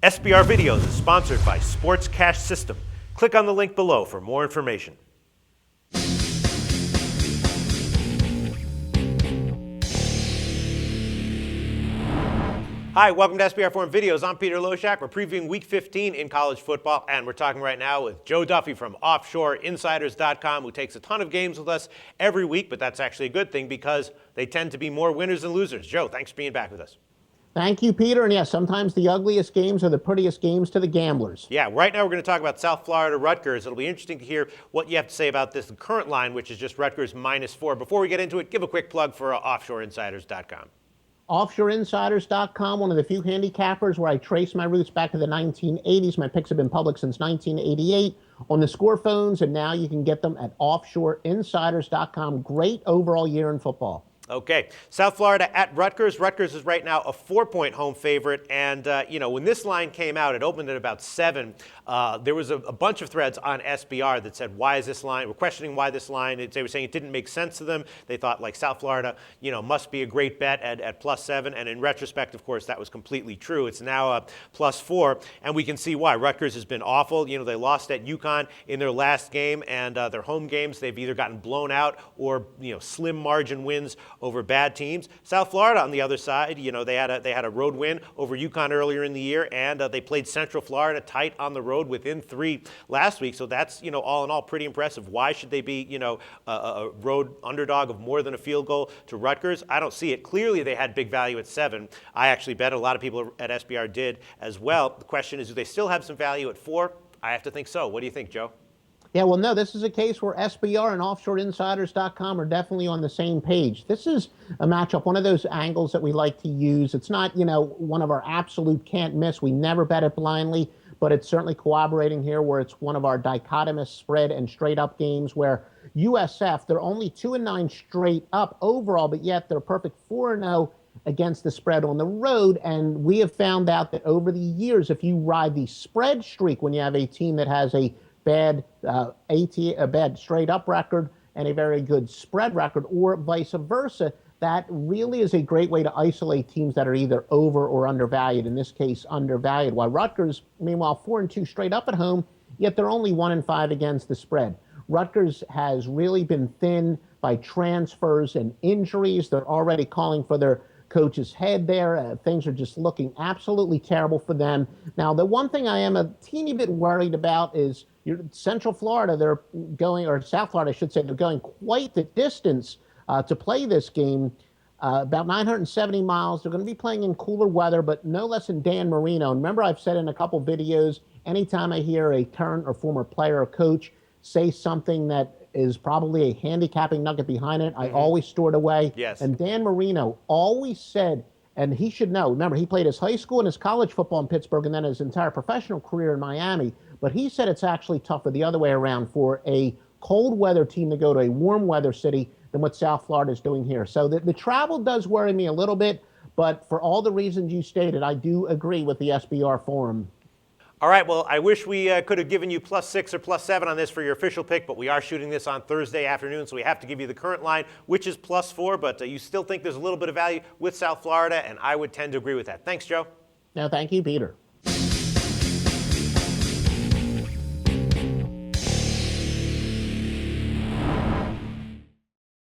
SBR Videos is sponsored by Sports Cash System. Click on the link below for more information. Hi, welcome to SBR Forum Videos. I'm Peter Loshak. We're previewing Week 15 in college football, and we're talking right now with Joe Duffy from OffshoreInsiders.com, who takes a ton of games with us every week, but that's actually a good thing because they tend to be more winners than losers. Joe, thanks for being back with us. Thank you, Peter. And yes, sometimes the ugliest games are the prettiest games to the gamblers. Yeah, right now we're going to talk about South Florida Rutgers. It'll be interesting to hear what you have to say about this current line, which is just Rutgers -4. Before we get into it, give a quick plug for OffshoreInsiders.com. OffshoreInsiders.com, one of the few handicappers where I trace my roots back to the 1980s. My picks have been public since 1988 on the score phones, and now you can get them at OffshoreInsiders.com. Great overall year in football. Okay, South Florida at Rutgers. Rutgers is right now a 4-point home favorite, and when this line came out, it opened at about 7. There was a bunch of threads on SBR that said, "Why is this line?" We're questioning why this line. They were saying it didn't make sense to them. They thought like South Florida, must be a great bet at +7, and in retrospect, of course, that was completely true. It's now a +4, and we can see why. Rutgers has been awful. They lost at UConn in their last game, and their home games they've either gotten blown out or slim margin wins over bad teams. South Florida, on the other side, they had a road win over UConn earlier in the year, and they played Central Florida tight on the road within 3 last week. So that's all in all pretty impressive. Why should they be a road underdog of more than a field goal to Rutgers? I don't see it. Clearly, they had big value at 7. I actually bet, a lot of people at SBR did as well. The question is, do they still have some value at 4? I have to think so. What do you think, Joe? Yeah, well, no, this is a case where SBR and OffshoreInsiders.com are definitely on the same page. This is a matchup, one of those angles that we like to use. It's not, one of our absolute can't miss. We never bet it blindly, but it's certainly corroborating here where it's one of our dichotomous spread and straight up games where USF, they're only 2-9 straight up overall, but yet they're perfect 4-0 against the spread on the road. And we have found out that over the years, if you ride the spread streak when you have a team that has a bad a bad straight up record and a very good spread record, or vice versa, that really is a great way to isolate teams that are either over or undervalued. In this case, undervalued. While Rutgers, meanwhile, 4-2 straight up at home, yet they're only 1-5 against the spread. Rutgers has really been thin by transfers and injuries. They're already calling for their coach's head there. Things are just looking absolutely terrible for them. Now, the one thing I am a teeny bit worried about is Central Florida, or South Florida, I should say, they're going quite the distance to play this game, about 970 miles. They're going to be playing in cooler weather, but no less than Dan Marino. And remember, I've said in a couple videos, anytime I hear a current or former player or coach say something that is probably a handicapping nugget behind it, I always store it away. Yes. And Dan Marino always said, and he should know, remember, he played his high school and his college football in Pittsburgh and then his entire professional career in Miami. But he said it's actually tougher the other way around for a cold weather team to go to a warm weather city than what South Florida is doing here. So the travel does worry me a little bit, but for all the reasons you stated, I do agree with the SBR forum. All right, well, I wish we could have given you +6 or +7 on this for your official pick, but we are shooting this on Thursday afternoon, so we have to give you the current line, which is +4, but you still think there's a little bit of value with South Florida, and I would tend to agree with that. Thanks, Joe. No, thank you, Peter.